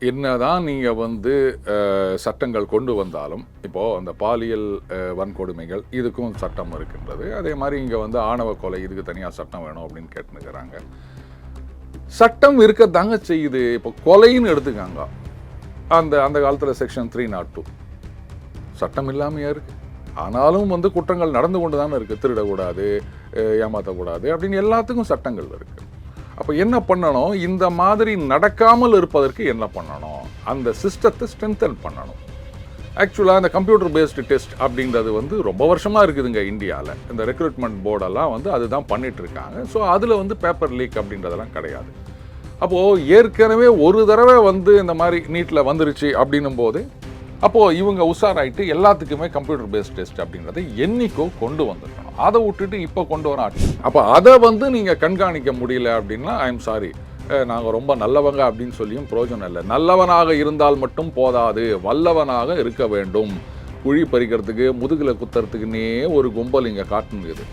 என்னதான் நீங்கள் சட்டங்கள் கொண்டு வந்தாலும், இப்போது அந்த பாலியல் வன்கொடுமைகள் இதுக்கும் சட்டம் இருக்கின்றது. அதே மாதிரி இங்கே ஆணவ கொலை இதுக்கு தனியாக சட்டம் வேணும் அப்படின்னு கேட்டுனுக்கிறாங்க. சட்டம் இருக்கத்தாங்க செய்யுது. இப்போ கொலைன்னு எடுத்துக்காங்க, அந்த காலத்தில் செக்ஷன் 302 சட்டம் இல்லாமையா இருக்குது. ஆனாலும் குற்றங்கள் நடந்து கொண்டு தானே இருக்குது. திருடக்கூடாது, ஏமாற்றக்கூடாது அப்படின்னு எல்லாத்துக்கும் சட்டங்கள் இருக்குது. அப்போ என்ன பண்ணணும், இந்த மாதிரி நடக்காமல் இருப்பதற்கு என்ன பண்ணணும், அந்த சிஸ்டத்தை ஸ்ட்ரென்தன் பண்ணணும். ஆக்சுவலாக இந்த கம்ப்யூட்டர் பேஸ்டு டெஸ்ட் அப்படின்றது ரொம்ப வருஷமாக இருக்குதுங்க இந்தியாவில். இந்த ரெக்ரூட்மெண்ட் போர்டெல்லாம் அதுதான் பண்ணிட்டு இருக்காங்க. ஸோ அதில் பேப்பர் லீக் அப்படின்றதெல்லாம் கிடையாது. அப்போது ஏற்கனவே ஒரு தடவை இந்த மாதிரி நீட்டில் வந்துருச்சு அப்படின்னும் போது அப்போது இவங்க உஷாராயிட்டு எல்லாத்துக்குமே கம்ப்யூட்டர் பேஸ்ட் டெஸ்ட் அப்படின்றத என்னைக்கோ கொண்டு வந்துருக்கணும். அதை விட்டுட்டு இப்போ கொண்டு வர அப்போ அதை நீங்கள் கண்காணிக்க முடியல அப்படின்னா ஐ எம் சாரி, நாங்கள் ரொம்ப நல்லவங்க அப்படின்னு சொல்லியும் பிரயோஜனம் இல்லை. நல்லவனாக இருந்தால் மட்டும் போதாது, வல்லவனாக இருக்க வேண்டும். குழி பறிக்கிறதுக்கு முதுகில் குத்துறதுக்குன்னே ஒரு கும்பல் இங்கே காட்டுனுக்குது.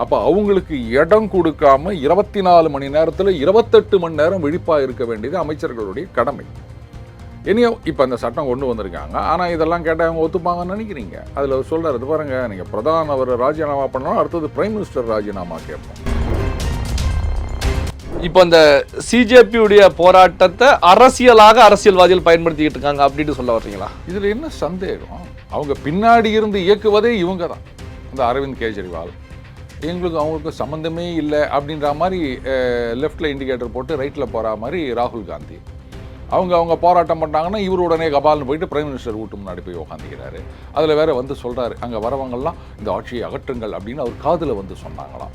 அப்போ அவங்களுக்கு இடம் கொடுக்காம 24 மணி நேரத்தில் 28 மணி நேரம் விழிப்பாக இருக்க வேண்டியது அமைச்சர்களுடைய கடமை. இனியோ இப்போ அந்த சட்டம் கொண்டு வந்திருக்காங்க. ஆனால் இதெல்லாம் கேட்டால் அவங்க ஒத்துப்பாங்கன்னு நினைக்கிறீங்க? அதில் சொல்கிறது பாருங்க, நீங்கள் பிரதான் அவர் ராஜினாமா பண்ணணும், அடுத்தது பிரைம் மினிஸ்டர் ராஜினாமா கேட்போம். இப்போ இந்த சிஜேபியுடைய போராட்டத்தை அரசியல்வாதிகள் பயன்படுத்திக்கிட்டு இருக்காங்க அப்படின்னு சொல்ல வர்றீங்களா? இதில் என்ன சந்தேகம்? அவங்க பின்னாடி இருந்து இயக்குவதே இவங்க தான். இந்த அரவிந்த் கெஜ்ரிவால் எங்களுக்கு அவங்களுக்கு சம்மந்தமே இல்லை அப்படின்ற மாதிரி லெஃப்டில் இண்டிகேட்டர் போட்டு ரைட்டில் போகிற மாதிரி ராகுல் காந்தி அவங்க போராட்டம் பண்ணாங்கன்னா இவர் உடனே கபால்னு போயிட்டு பிரைம் மினிஸ்டர் வீட்டு முன்னாடி போய் உட்காந்துக்கிறாரு. அதில் வேற சொல்கிறாரு, அங்கே வரவங்கள்லாம் இந்த ஆட்சியை அகற்றுங்கள் அப்படின்னு அவர் காதில் சொன்னாங்களாம்.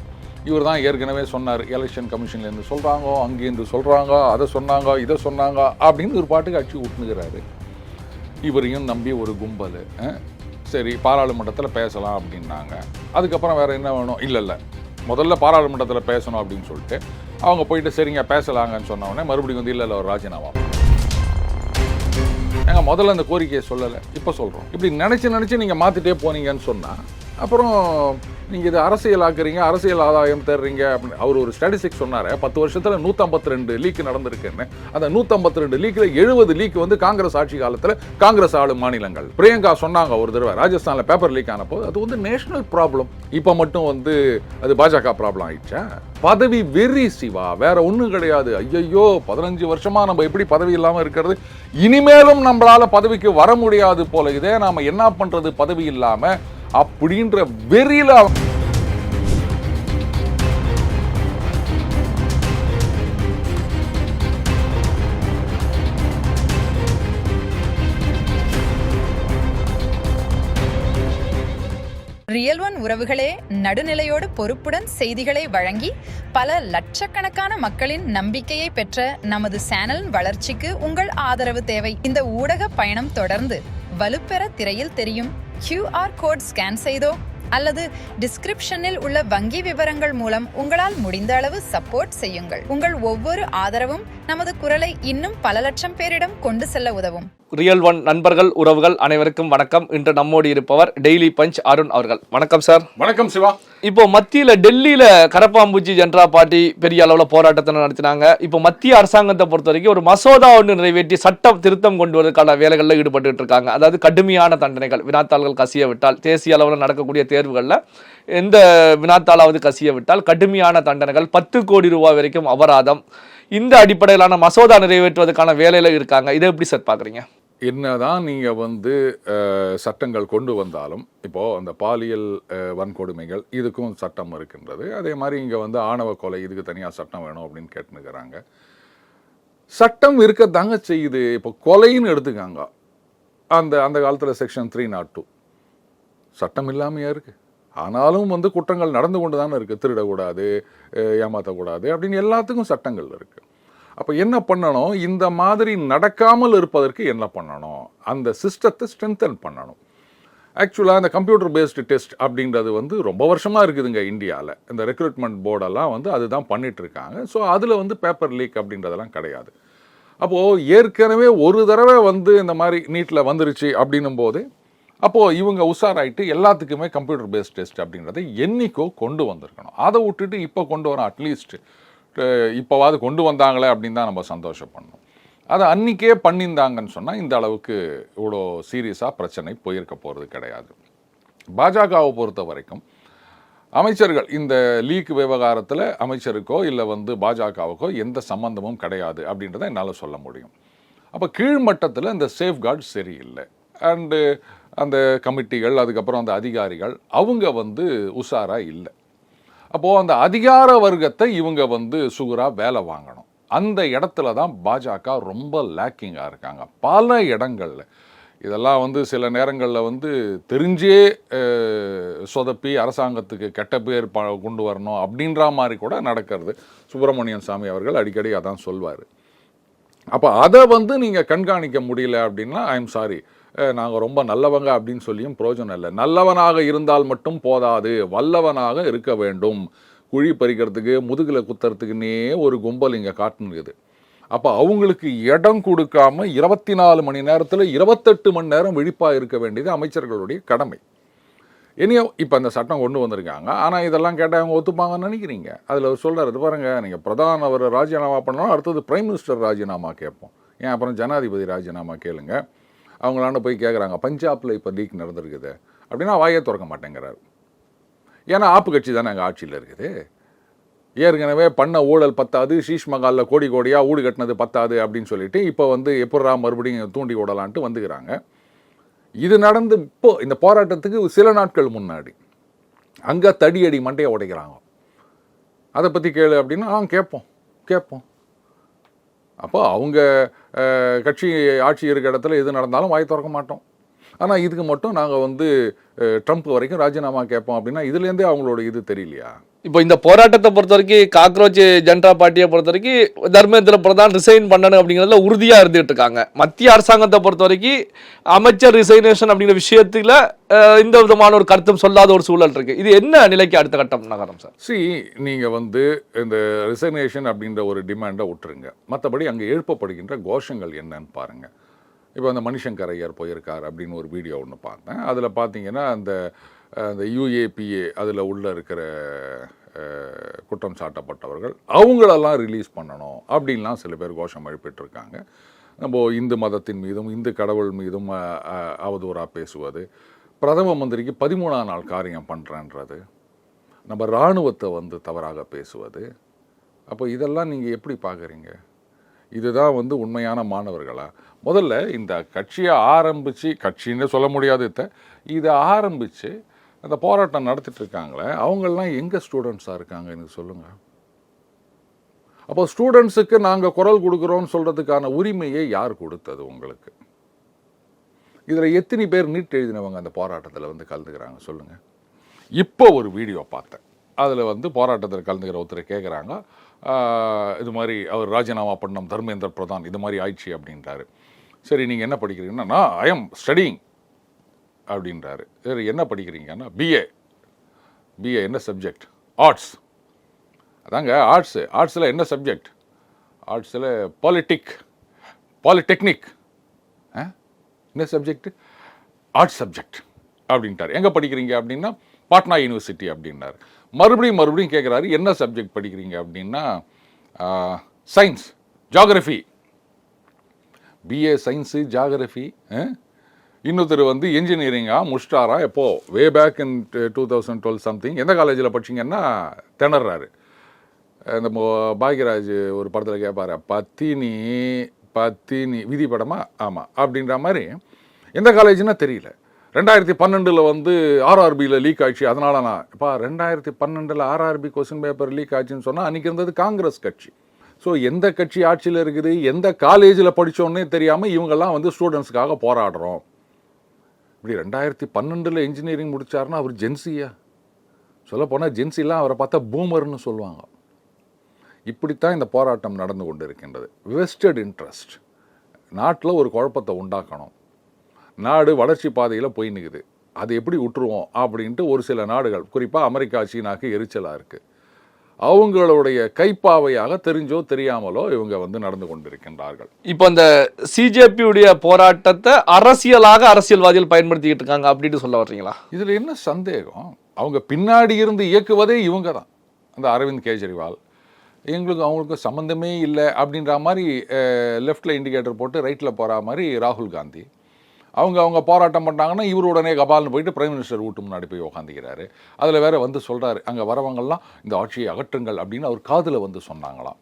இவர் தான் ஏற்கனவே சொன்னார், எலெக்ஷன் கமிஷன்லேருந்து சொல்கிறாங்க, அங்கேருந்து சொல்கிறாங்க, அதை சொன்னாங்க, இதை சொன்னாங்க அப்படின்னு ஒரு பாட்டுக்கு அடிச்சு விட்டுனுக்கிறாரு. இவரையும் நம்பி ஒரு கும்பல் சரி பாராளுமன்றத்தில் பேசலாம் அப்படின்னாங்க. அதுக்கப்புறம் வேறு என்ன வேணும், இல்லை முதல்ல பாராளுமன்றத்தில் பேசணும் அப்படின்னு சொல்லிட்டு அவங்க போயிட்டு சரிங்க பேசலாங்கன்னு சொன்னோடனே மறுபடியும் இல்லை ஒரு ராஜினாமா. நாங்கள் முதல்ல அந்த கோரிக்கையை சொல்லலை, இப்போ சொல்கிறோம். இப்படி நினச்சி நீங்கள் மாற்றிட்டே போனீங்கன்னு சொன்னால் அப்புறம் நீங்கள் இது அரசியலாக்குறீங்க, அரசியல் ஆதாயம் தேடுறீங்க அப்படின்னு அவர் ஒரு ஸ்டாட்டிஸ்டிக்ஸ் சொன்னார். 10 வருஷத்தில் 152 லீக் நடந்திருக்குன்னு. அந்த 152 லீக்கில் 70 லீக் காங்கிரஸ் ஆட்சி காலத்தில் காங்கிரஸ் ஆளும் மாநிலங்கள். பிரியங்கா சொன்னாங்க ஒரு தடவை ராஜஸ்தானில் பேப்பர் லீக் ஆன போது அது நேஷனல் ப்ராப்ளம். இப்போ மட்டும் அது பாஜக ப்ராப்ளம் ஆயிடுச்சா? பதவி வெறி சிவா, வேற ஒன்றும் கிடையாது. ஐயோ 15 வருஷமா நம்ம எப்படி பதவி இல்லாமல் இருக்கிறது, இனிமேலும் நம்மளால பதவிக்கு வர முடியாது போல இதே, நாம என்ன பண்றது பதவி இல்லாம அப்படின்ற வெறியில ரியல் ஒன் உறவுகளே, நடுநிலையோடு பொறுப்புடன் செய்திகளை வழங்கி பல லட்சக்கணக்கான மக்களின் நம்பிக்கையை பெற்ற நமது சேனலின் வளர்ச்சிக்கு உங்கள் ஆதரவு தேவை. இந்த ஊடக பயணம் தொடர்ந்து வலுப்பெற திரையில் தெரியும் QR கோட் ஸ்கேன் செய்தோ அல்லது டிஸ்கிரிப்ஷனில் உள்ள வங்கி விவரங்கள் மூலம் உங்களால் முடிந்த அளவு சப்போர்ட் செய்யுங்கள். உங்கள் ஒவ்வொரு ஆதரவும் நமது குரலை இன்னும் பல லட்சம் பேரிடம் கொண்டு செல்ல உதவும். ரியல் ஒன் நண்பர்கள் உறவுகள் அனைவருக்கும் வணக்கம். இன்று நம்மோடு இருப்பவர் டெய்லி பஞ்ச் அருண் அவர்கள். வணக்கம் சார். வணக்கம் சிவா. இப்போ மத்தியில் டெல்லியில கரப்பாம்பூச்சி ஜனதா பார்ட்டி பெரிய அளவில் போராட்டத்தை நடத்தினாங்க. இப்போ மத்திய அரசாங்கத்தை பொறுத்த வரைக்கும் ஒரு மசோதா ஒன்று நிறைவேற்றி சட்டம் திருத்தம் கொண்டு வருவதற்கான வேலைகளில் ஈடுபட்டு இருக்காங்க. அதாவது கடுமையான தண்டனைகள், வினாத்தாள்கள் கசிய விட்டால், தேசிய அளவில் நடக்கக்கூடிய தேர்வுகளில் எந்த வினாத்தாளாவது கசிய விட்டால் கடுமையான தண்டனைகள், 10 கோடி ரூபாய் வரைக்கும் அபராதம், இந்த அடிப்படையிலான மசோதா நிறைவேற்றுவதற்கான வேலையில இருக்காங்க. இதை எப்படி சார் பார்க்குறீங்க? என்னதான் நீங்கள் சட்டங்கள் கொண்டு வந்தாலும், இப்போது அந்த பாலியல் வன்கொடுமைகள் இதுக்கும் சட்டம் இருக்கின்றது. அதே மாதிரி இங்கே ஆணவ கொலை இதுக்கு தனியாக சட்டம் வேணும் அப்படின்னு கேட்டுனுக்கிறாங்க. சட்டம் இருக்கத்தாங்க செய்யுது. இப்போ கொலைன்னு எடுத்துக்காங்க, அந்த காலத்தில் செக்ஷன் 302 சட்டம் இல்லாமையா இருக்குது. ஆனாலும் குற்றங்கள் நடந்து கொண்டு தானே இருக்குது. திருடக்கூடாது, ஏமாற்றக்கூடாது அப்படின்னு எல்லாத்துக்கும் சட்டங்கள் இருக்குது. அப்போ என்ன பண்ணணும், இந்த மாதிரி நடக்காமல் இருப்பதற்கு என்ன பண்ணணும், அந்த சிஸ்டத்தை ஸ்ட்ரென்தன் பண்ணணும். ஆக்சுவலாக இந்த கம்ப்யூட்டர் பேஸ்டு டெஸ்ட் அப்படின்றது ரொம்ப வருஷமாக இருக்குதுங்க இந்தியாவில். இந்த ரெக்ரூட்மெண்ட் போர்டெல்லாம் அதுதான் பண்ணிட்டு இருக்காங்க. ஸோ அதில் பேப்பர் லீக் அப்படின்றதெல்லாம் கிடையாது. அப்போது ஏற்கனவே ஒரு தடவை இந்த மாதிரி நீட்டில் வந்துருச்சு அப்படின்னும் போது அப்போது இவங்க உஷாராயிட்டு எல்லாத்துக்குமே கம்ப்யூட்டர் பேஸ்ட் டெஸ்ட் அப்படின்றத என்னைக்கோ கொண்டு வந்திருக்கணும். அதை விட்டுட்டு இப்போ கொண்டு வரோம், அட்லீஸ்ட் இப்போவாது கொண்டு வந்தாங்களே அப்படின்னு தான் நம்ம சந்தோஷப்படணும். அதை அன்றைக்கே பண்ணியிருந்தாங்கன்னு சொன்னால் இந்த அளவுக்கு இவ்வளோ சீரியஸாக பிரச்சனை போயிருக்க போகிறது கிடையாது. பாஜகவை பொறுத்த வரைக்கும் அமைச்சர்கள் இந்த லீக் விவகாரத்தில் அமைச்சருக்கோ இல்லை பாஜகவுக்கோ எந்த சம்பந்தமும் கிடையாது அப்படின்றத என்னால் சொல்ல முடியும். அப்போ கீழ்மட்டத்தில் இந்த சேஃப்கார்டு சரியில்லை. அண்டு அந்த கமிட்டிகள் அதுக்கப்புறம் அந்த அதிகாரிகள் அவங்க உஷாராக இல்லை. அப்போது அந்த அதிகார வர்க்கத்தை இவங்க சுகுராக வேலை வாங்கணும். அந்த இடத்துல தான் பாஜக ரொம்ப லேக்கிங்காக இருக்காங்க பல இடங்களில். இதெல்லாம் சில நேரங்களில் தெரிஞ்சே சொதப்பி அரசாங்கத்துக்கு கெட்ட பேர் கொண்டு வரணும் அப்படின்ற மாதிரி கூட நடக்கிறது. சுப்பிரமணியன் சாமி அவர்கள் அடிக்கடி அதான் சொல்வார். அப்போ அதை நீங்கள் கண்காணிக்க முடியல அப்படின்னா ஐ எம் சாரி, நாங்கள் ரொம்ப நல்லவங்க அப்படின்னு சொல்லியும் பிரயோஜனம் இல்லை. நல்லவனாக இருந்தால் மட்டும் போதாது, வல்லவனாக இருக்க வேண்டும். குழி பறிக்கிறதுக்கு முதுகில் குத்துறதுக்குன்னே ஒரு கும்பல் இங்கே காட்டுனுக்குது. அப்போ அவங்களுக்கு இடம் கொடுக்காம 24 மணி நேரத்தில் 28 மணி நேரம் விழிப்பாக இருக்க வேண்டியது அமைச்சர்களுடைய கடமை. இனியோ இப்போ அந்த சட்டம் கொண்டு வந்திருக்காங்க. ஆனால் இதெல்லாம் கேட்டால் அவங்க ஒத்துப்பாங்கன்னு நினைக்கிறீங்க? அதில் அவர் சொல்கிறார், பாருங்கள், நீங்கள் பிரதான் அவர் ராஜினாமா பண்ணாலும் அடுத்தது பிரைம் மினிஸ்டர் ராஜினாமா கேட்போம். ஏன் அப்புறம் ஜனாதிபதி ராஜினாமா கேளுங்க. அவங்களாண்ட போய் கேட்குறாங்க, பஞ்சாபில் இப்போ லீக் நடந்திருக்குது அப்படின்னா வாயே திறக்க மாட்டேங்கிறார். ஏன்னா ஆப்பு கட்சி தானே அங்கே ஆட்சியில் இருக்குது. ஏற்கனவே பண்ண ஊழல் பத்தாது, ஷீஷ் மகாலில் கோடி கோடியாக ஊடு கட்டினது பத்தாது அப்படின்னு சொல்லிட்டு இப்போ எப்படா மறுபடியும் தூண்டி விடலான்ட்டு வந்துக்கிறாங்க. இது நடந்து இப்போ இந்த போராட்டத்துக்கு சில நாட்கள் முன்னாடி அங்கே தடியடி மண்டையை உடைக்கிறாங்க. அதை பற்றி கேளு அப்படின்னா கேட்போம். அப்போ அவங்க கட்சி ஆட்சி இருக்க இடத்துல எது நடந்தாலும் வாய் திறக்க மாட்டோம். ஆனால் இதுக்கு மட்டும் நாங்கள் ட்ரம்ப் வரைக்கும் ராஜினாமா கேட்போம் அப்படின்னா இதுலேருந்தே அவங்களோட இது தெரியலையா? இப்போ இந்த போராட்டத்தை பொறுத்த வரைக்கும் காக்ரோச் ஜனதா பார்ட்டியை பொறுத்த வரைக்கும் தர்மேந்திர பிரதான் ரிசைன் பண்ணணும் அப்படிங்கிறதுல உறுதியாக இருந்துகிட்டு இருக்காங்க. மத்திய அரசாங்கத்தை பொறுத்த வரைக்கும் அமைச்சர் ரிசைனேஷன் அப்படிங்கிற விஷயத்தில் இந்த விதமான ஒரு கருத்தும் சொல்லாத ஒரு சூழல் இருக்குது. இது என்ன நிலைக்கு அடுத்த கட்டம் நகரம் சார்? நீங்கள் இந்த ரிசைனேஷன் அப்படின்ற ஒரு டிமாண்டை விட்டுருங்க. மற்றபடி அங்கே எழுப்பப்படுகின்ற கோஷங்கள் என்னன்னு பாருங்கள். இப்போ அந்த மணிசங்கர் ஐயர் போயிருக்கார் அப்படின்னு ஒரு வீடியோ ஒன்று பார்த்தேன். அதில் பார்த்தீங்கன்னா அந்த UAPA அதில் உள்ள இருக்கிற குற்றம் சாட்டப்பட்டவர்கள் அவங்களெல்லாம் ரிலீஸ் பண்ணணும் அப்படின்லாம் சில பேர் கோஷம் எழுப்பிட்டுருக்காங்க. நம்ம இந்து மதத்தின் மீதும் இந்து கடவுள் மீதும் அவதூறாக பேசுவது, பிரதம மந்திரிக்கு 13ஆம் நாள் காரியம் பண்ணுறன்றது, நம்ம இராணுவத்தை தவறாக பேசுவது. அப்போ இதெல்லாம் நீங்கள் எப்படி பார்க்குறீங்க? இதுதான் உண்மையான மாணவர்களா? முதல்ல இந்த கட்சியை ஆரம்பித்து, கட்சின்னு சொல்ல முடியாது, இதை ஆரம்பித்து அந்த போராட்டம் நடத்திட்டு இருக்காங்களே அவங்கெல்லாம் எங்கே ஸ்டூடெண்ட்ஸாக இருக்காங்க எனக்கு சொல்லுங்கள். அப்போ ஸ்டூடெண்ட்ஸுக்கு நாங்கள் குரல் கொடுக்குறோன்னு சொல்கிறதுக்கான உரிமையை யார் கொடுத்தது உங்களுக்கு? இதில் எத்தனை பேர் நீட் எழுதினவங்க அந்த போராட்டத்தில் கலந்துக்கிறாங்க சொல்லுங்கள். இப்போ ஒரு வீடியோ பார்த்தேன். அதில் போராட்டத்தில் கலந்துக்கிற ஒருத்தர் கேட்குறாங்க, இது மாதிரி அவர் ராஜினாமா பண்ணோம் தர்மேந்திர பிரதான் இது மாதிரி ஆயிடுச்சு அப்படின்றாரு. சரி, நீங்கள் என்ன படிக்கிறீங்கன்னா, நான் ஐ எம் ஸ்டடிங் அப்படின்றாரு. சரி, என்ன படிக்கிறீங்கன்னா பிஏ என்ன சப்ஜெக்ட்? ஆர்ட்ஸ். அதாங்க ஆர்ட்ஸில் என்ன சப்ஜெக்ட்? ஆர்ட்ஸில் பாலிடெக்னிக். என்ன சப்ஜெக்ட்? ஆர்ட்ஸ் சப்ஜெக்ட் அப்படின்ட்டார். எங்கே படிக்கிறீங்க அப்படின்னா பாட்னா யூனிவர்சிட்டி அப்படின்னாரு. மறுபடியும் கேட்குறாரு, என்ன சப்ஜெக்ட் படிக்கிறீங்க அப்படின்னா science, geography. BA science geography. இன்னொருத்தர் என்ஜினியரிங்கா முடிச்சிட்டாரா எப்போ வே பேக் இன் 2012 சம்திங். எந்த காலேஜில் படிச்சிங்கன்னா திணறாரு. இந்த பாக்யராஜ் ஒரு படத்தில் கேட்பாரு, பத்தினி விதி படமா? ஆமாம் அப்படின்ற மாதிரி. எந்த காலேஜ்னா தெரியல. 2012 RRBயில் லீக் ஆயிடுச்சு. அதனால நான் 2012 RRB கொஸ்டின் பேப்பர் லீக் ஆச்சுன்னு சொன்னால் அன்றைக்கி இருந்தது காங்கிரஸ் கட்சி. ஸோ எந்த கட்சி ஆட்சியில் இருக்குது, எந்த காலேஜில் படித்தோன்னே தெரியாமல் இவங்கெல்லாம் ஸ்டூடெண்ட்ஸுக்காக போராடுறோம். இப்படி 2012 இன்ஜினியரிங் முடித்தாருன்னா அவர் ஜென்சியா? சொல்லப்போனால் ஜென்சிலாம் அவரை பார்த்தா பூமர்னு சொல்லுவாங்க. இப்படித்தான் இந்த போராட்டம் நடந்து கொண்டு இருக்கின்றது. Vested interest. நாட்டில் ஒரு குழப்பத்தை உண்டாக்கணும். நாடு வளர்ச்சி பாதையில் போய் நிற்குது, அது எப்படி விட்டுருவோம் அப்படின்ட்டு ஒரு சில நாடுகள், குறிப்பாக அமெரிக்கா சீனாக்கு எரிச்சலாக இருக்குது. அவங்களுடைய கைப்பாவையாக தெரிஞ்சோ தெரியாமலோ இவங்க நடந்து கொண்டிருக்கின்றார்கள். இப்போ இந்த சிஜேபியுடைய போராட்டத்தை அரசியல்வாதிகள் பயன்படுத்திக்கிட்டு இருக்காங்க அப்படின்னு சொல்ல வர்றீங்களா? இதில் என்ன சந்தேகம்? அவங்க பின்னாடி இருந்து இயக்குவதே இவங்க தான். அந்த அரவிந்த் கெஜ்ரிவால், எங்களுக்கு அவங்களுக்கு சம்மந்தமே இல்லை அப்படின்ற மாதிரி லெஃப்டில் இண்டிகேட்டர் போட்டு ரைட்டில் போகிற மாதிரி ராகுல் காந்தி. அவங்க போராட்டம் பண்ணாங்கன்னா இவர் உடனே கபால்னு போயிட்டு பிரைம் மினிஸ்டர் வீட்டு முன்னாடி போய் உட்காந்துக்கிறாரு. அதில் வேற வந்து சொல்கிறாரு, அங்கே வரவங்கள்லாம் இந்த ஆட்சியை அகற்றுங்கள் அப்படின்னு அவர் காதில் வந்து சொன்னாங்களாம்.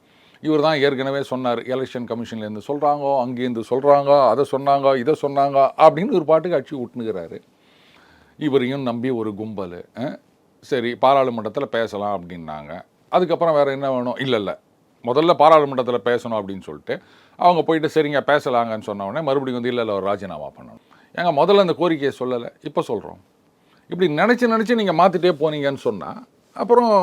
இவர் தான் ஏற்கனவே சொன்னார், எலெக்ஷன் கமிஷன்லேருந்து சொல்கிறாங்க, அங்கேருந்து சொல்கிறாங்க, அதை சொன்னாங்க, இதை சொன்னாங்க அப்படின்னு ஒரு பாட்டுக்கு அடிச்சு விட்டுனுக்கிறாரு. இவரையும் நம்பி ஒரு கும்பல் சரி பாராளுமன்றத்தில் பேசலாம் அப்படின்னாங்க. அதுக்கப்புறம் வேறு என்ன வேணும், இல்லை முதல்ல பாராளுமன்றத்தில் பேசணும் அப்படின்னு சொல்லிட்டு அவங்க போயிட்டு சரிங்க பேசலாங்கன்னு சொன்ன உடனே மறுபடியும் வந்து இல்லை ஒரு ராஜினாமா பண்ணணும். ஏங்க முதல்ல அந்த கோரிக்கையை சொல்லலை, இப்போ சொல்கிறோம். இப்படி நினச்சி நீங்கள் மாற்றிட்டே போனீங்கன்னு சொன்னால் அப்புறம்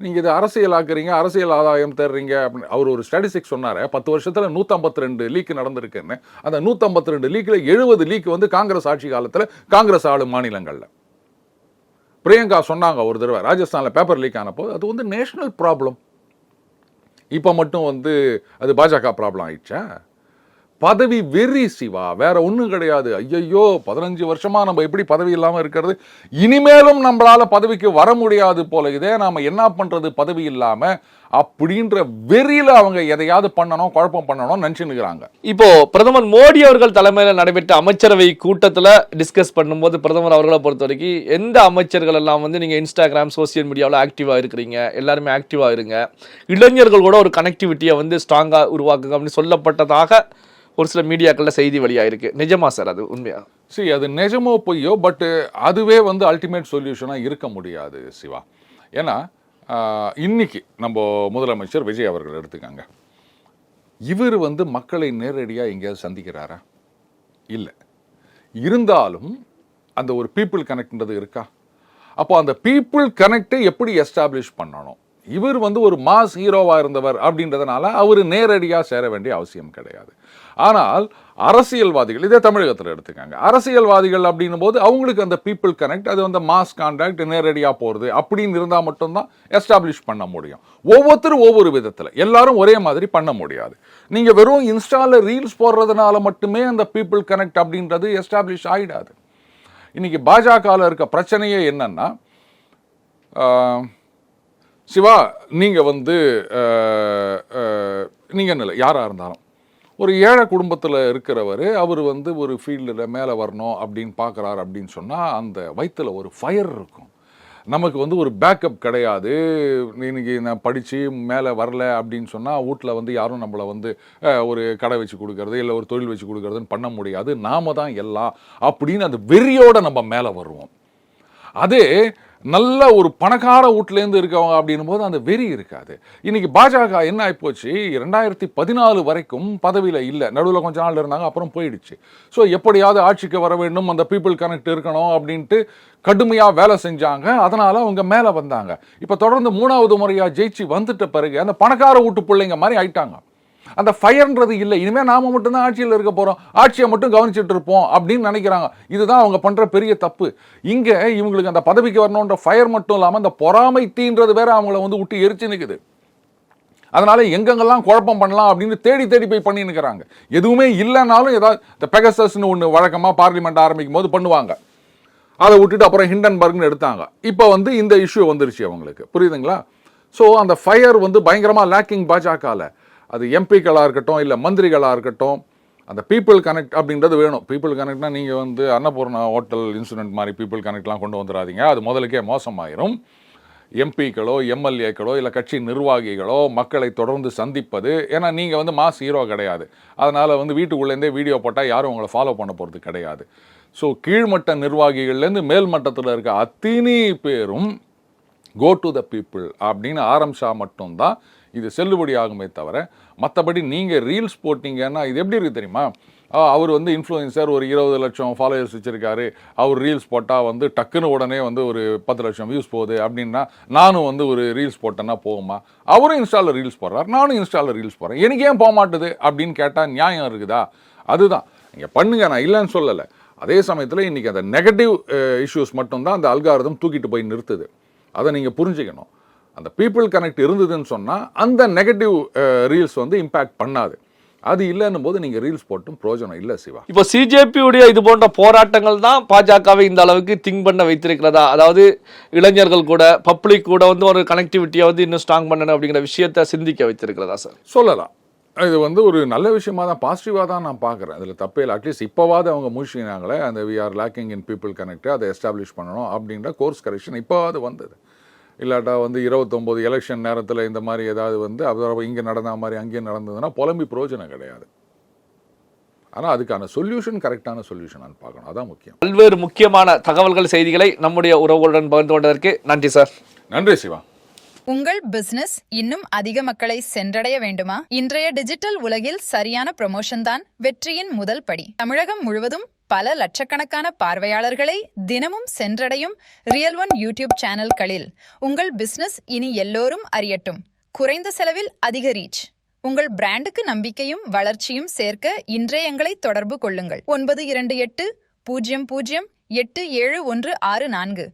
நீங்கள் இது அரசியலாக்குறீங்க, அரசியல் ஆதாயம் தேடுறீங்க அப்படின்னு. அவர் ஒரு ஸ்டாட்டிஸ்டிக்ஸ் சொன்னார், 10 வருஷத்தில் 152 லீக் நடந்திருக்குன்னு. அந்த 152 லீக்கில் 70 லீக் வந்து காங்கிரஸ் ஆட்சி காலத்தில் காங்கிரஸ் ஆளும் மாநிலங்களில். பிரியங்கா சொன்னாங்க ஒரு தடவை ராஜஸ்தானில் பேப்பர் லீக் ஆன போது, அது வந்து நேஷனல் ப்ராப்ளம். இப்போ மட்டும் வந்து அது பாஜக ப்ராப்ளம் ஆயிடுச்சா? பதவி வெறி சிவா, வேற ஒன்றும் கிடையாது. ஐயையோ 15 வருஷமா நம்ம எப்படி பதவி இல்லாமல் இருக்கிறது, இனிமேலும் நம்மளால பதவிக்கு வர முடியாது போல இதே, நாம என்ன பண்றது பதவி இல்லாம அப்படின்ற வெறியில அவங்க எதையாவது பண்ணணும், குழப்பம் பண்ணணும் நினைச்சுக்கிறாங்க. இப்போ பிரதமர் மோடி அவர்கள் தலைமையில் நடைபெற்ற அமைச்சரவை கூட்டத்தில் டிஸ்கஸ் பண்ணும்போது பிரதமர் அவர்களை பொறுத்த வரைக்கும் எந்த அமைச்சர்கள் எல்லாம் வந்து நீங்கள் இன்ஸ்டாகிராம் சோசியல் மீடியாவில் ஆக்டிவாக இருக்கிறீங்க, எல்லாருமே ஆக்டிவாக இருங்க, இளைஞர்கள் கூட ஒரு கனெக்டிவிட்டியை வந்து ஸ்ட்ராங்காக உருவாக்குங்க அப்படின்னு சொல்லப்பட்டதாக ஒரு சில மீடியாக்களில் செய்தி வெளியாயிருக்கு. நிஜமா சார் அது உண்மையா? சரி, அது நிஜமோ பொய்யோ, பட்டு அதுவே வந்து அல்டிமேட் சொல்யூஷனாக இருக்க முடியாது சிவா. ஏன்னா இன்னைக்கு நம்ம முதலமைச்சர் விஜய் அவர்கள் எடுத்துக்காங்க, இவர் வந்து மக்களை நேரடியாக எங்கேயாவது சந்திக்கிறாரா? இல்லை. இருந்தாலும் அந்த ஒரு பீப்புள் கனெக்ட்ன்றது இருக்கா? அப்போ அந்த பீப்புள் கனெக்டை எப்படி எஸ்டாப்ளிஷ் பண்ணணும்? இவர் வந்து ஒரு மாஸ் ஹீரோவாக இருந்தவர் அப்படின்றதுனால அவர் நேரடியாக சேர வேண்டிய அவசியம் கிடையாது. ஆனால் அரசியல்வாதிகள், இதே தமிழகத்தில் எடுத்துக்காங்க, அரசியல்வாதிகள் அப்படின்னும் போது அவங்களுக்கு அந்த பீப்புள் கனெக்ட், அது வந்து மாஸ் கான்டாக்ட், நேரடியாக போகிறது அப்படின்னு இருந்தால் மட்டும்தான் எஸ்டாப்ளிஷ் பண்ண முடியும். ஒவ்வொருத்தரும் ஒவ்வொரு விதத்தில், எல்லாரும் ஒரே மாதிரி பண்ண முடியாது. நீங்கள் வெறும் இன்ஸ்டாவில் ரீல்ஸ் போடுறதுனால மட்டுமே அந்த பீப்புள் கனெக்ட் அப்படின்றது எஸ்டாப்ளிஷ் ஆகிடாது. இன்னைக்கு பாஜகவில் இருக்க பிரச்சனையே என்னன்னா, சிவா நீங்கள் வந்து நீங்கள் இல்லை யாராக இருந்தாலும் ஒரு ஏழை குடும்பத்தில் இருக்கிறவர், அவர் வந்து ஒரு ஃபீல்டில் மேலே வரணும் அப்படின்னு பார்க்குறாரு அப்படின்னு சொன்னால் அந்த வயிற்றில் ஒரு ஃபயர் இருக்கும். நமக்கு வந்து ஒரு பேக்கப் கிடையாது. இன்னைக்கு நான் படித்து மேலே வரல அப்படின்னு சொன்னால் வீட்டில் வந்து யாரும் நம்மளை வந்து ஒரு கடை வச்சு கொடுக்கறது இல்லை ஒரு தொழில் வச்சு கொடுக்கறதுன்னு பண்ண முடியாது, நாம தான் எல்லாம் அப்படின்னு அந்த வெறியோடு நம்ம மேலே வருவோம். அதே நல்ல ஒரு பணக்கார வீட்டிலேருந்து இருக்கவங்க அப்படின்னும் போது அந்த வெறி இருக்காது. இன்னைக்கு பாஜக என்ன ஆகிப்போச்சு, 2014 வரைக்கும் பதவியில் இல்லை, நடுவில் கொஞ்ச நாள் இருந்தாங்க, அப்புறம் போயிடுச்சு. ஸோ எப்படியாவது ஆட்சிக்கு வர வேண்டும், அந்த பீப்புள் கனெக்ட் இருக்கணும் அப்படின்ட்டு கடுமையாக வேலை செஞ்சாங்க. அதனால் அவங்க மேலே வந்தாங்க. இப்போ தொடர்ந்து 3வது முறையாக ஜெயிச்சு வந்துட்ட பிறகு அந்த பணக்கார வீட்டு பிள்ளைங்க மாதிரி ஆயிட்டாங்க. அந்த ஃபயர்ன்றது இல்லை. இனிமேல் நாம மட்டும்தான் ஆட்சியில் இருக்க போகிறோம், ஆட்சியை மட்டும் கவனிச்சுட்டு இருப்போம் அப்படின்னு நினைக்கிறாங்க. இதுதான் அவங்க பண்ணுற பெரிய தப்பு. இங்கே இவங்களுக்கு அந்த பதவிக்கு வரணுன்ற ஃபயர் மட்டும் இல்லாமல் அந்த பொறாமை தீன்றது வேற அவங்கள வந்து விட்டு எரிச்சு நிற்குது. அதனால எங்கெங்கெல்லாம் குழப்பம் பண்ணலாம் அப்படின்னு தேடி தேடி போய் பண்ணி நிற்கிறாங்க. எதுவுமே இல்லைனாலும் ஏதாவது இந்த பெகசஸ்ன்னு ஒன்று வழக்கமாக பார்லிமெண்ட் ஆரம்பிக்கும் போது பண்ணுவாங்க, அதை விட்டுட்டு அப்புறம் ஹிண்டன்பர்க்னு எடுத்தாங்க. இப்போ வந்து இந்த இஷ்யூ வந்துருச்சு அவங்களுக்கு, புரியுதுங்களா? ஸோ அந்த ஃபயர் வந்து பயங்கரமாக லேக்கிங் பாஜகவில். அது எம்பிக்களாக இருக்கட்டும் இல்லை மந்திரிகளாக இருக்கட்டும், அந்த பீப்புள் கனெக்ட் அப்படின்றது வேணும். பீப்புள் கனெக்ட்னா நீங்கள் வந்து அன்னபூர்ணா ஹோட்டல் இன்சிடென்ட் மாதிரி பீப்புள் கனெக்ட்லாம் கொண்டு வந்துடாதீங்க, அது முதலுக்கே மோசமாயிரும். எம்பிக்களோ எம்எல்ஏக்களோ இல்லை கட்சி நிர்வாகிகளோ மக்களை தொடர்ந்து சந்திப்பது, ஏன்னா நீங்கள் வந்து மாஸ் ஹீரோ கிடையாது, அதனால் வந்து வீட்டுக்குள்ளேருந்தே வீடியோ போட்டால் யாரும் உங்களை ஃபாலோ பண்ண போகிறது கிடையாது. ஸோ கீழ்மட்ட நிர்வாகிகள்லேருந்து மேல் மட்டத்தில் இருக்க அத்தனை பேரும் கோ டு த பீப்புள் அப்படின்னு ஆரம்பிச்சா மட்டும்தான் இது செல்லுபடி ஆகுமே தவிர, மற்றபடி நீங்கள் ரீல்ஸ் போட்டிங்கன்னா இது எப்படி இருக்குது தெரியுமா? அவர் வந்து இன்ஃப்ளூயன்சர், ஒரு 20 லட்சம் ஃபாலோவர்ஸ் வச்சுருக்காரு, அவர் ரீல்ஸ் போட்டால் வந்து டக்குன்னு உடனே வந்து ஒரு 10 லட்சம் வியூஸ் போகுது அப்படின்னா நானும் வந்து ஒரு ரீல்ஸ் போட்டேன்னா போகுமா? அவரும் இன்ஸ்டாவில் ரீல்ஸ் போடுறார், நானும் இன்ஸ்டாவில் ரீல்ஸ் போடுறேன், எனக்கு ஏன் போக மாட்டுது அப்படின்னு கேட்டால் நியாயம் இருக்குதா? அதுதான் நீங்கள் பண்ணுங்க, நான் இல்லைன்னு சொல்லலை. அதே சமயத்தில் இன்றைக்கி அந்த நெகட்டிவ் இஷ்யூஸ் மட்டும்தான் அந்த அல்காரிதம் தூக்கிட்டு போய் நிறுத்துது. அதை நீங்கள் புரிஞ்சுக்கணும். அந்த பீப்புள் கனெக்ட் இருந்ததுன்னு சொன்னால் அந்த நெகட்டிவ் ரீல்ஸ் வந்து இம்பேக்ட் பண்ணாது. அது இல்லைன்னும் போது நீங்கள் ரீல்ஸ் போட்டும் பிரயோஜனம் இல்லை சிவா. இப்போ சிஜேபியுடைய இது போன்ற போராட்டங்கள் தான் பாஜகவை இந்த அளவுக்கு திங்க் பண்ண வைத்திருக்கிறதா? அதாவது இளைஞர்கள் கூட பப்ளிக் கூட வந்து ஒரு கனெக்டிவிட்டியை வந்து இன்னும் ஸ்ட்ராங் பண்ணணும் அப்படிங்கிற விஷயத்தை சிந்திக்க வைத்திருக்கிறதா சார்? சொல்லலாம். இது வந்து ஒரு நல்ல விஷயமா தான், பாசிட்டிவாக தான் நான் பார்க்குறேன். அதில் தப்பே இல்லை. அட்லீஸ்ட் இப்போவாது அவங்க முழிச்சினாங்களே அந்த we are lacking in people connect, அதை எஸ்டாப்ளிஷ் பண்ணணும் அப்படின்ற கோர்ஸ் கரெக்ஷன் இப்போவாது வந்தது. இல்லாட்டா வந்து 29 எலெக்ஷன் நேரத்தில் இந்த மாதிரி ஏதாவது வந்து இங்கே நடந்த மாதிரி அங்கேயும் நடந்ததுன்னா புலம்பி பிரயோஜனம் கிடையாது. ஆனால் அதுக்கான சொல்யூஷன் கரெக்டான சொல்யூஷன் பார்க்கணும், அதான் முக்கியம். பல்வேறு முக்கியமான தகவல்கள் செய்திகளை நம்முடைய உறவுகளுடன் பகிர்ந்து கொண்டதற்கு நன்றி சார். நன்றி சிவா. உங்கள் பிசினஸ் இன்னும் அதிக மக்களை சென்றடைய வேண்டுமா? இன்றைய டிஜிட்டல் உலகில் சரியான ப்ரமோஷன் தான் வெற்றியின் முதல் படி. தமிழகம் முழுவதும் பல லட்சக்கணக்கான பார்வையாளர்களை தினமும் சென்றடையும் ரியல் ஒன் யூடியூப் சேனல்களில் உங்கள் பிசினஸ் இனி எல்லோரும் அறியட்டும். குறைந்த செலவில் அதிக ரீச். உங்கள் பிராண்டுக்கு நம்பிக்கையும் வளர்ச்சியும் சேர்க்க இன்றே எங்களை தொடர்பு கொள்ளுங்கள். 9280087164.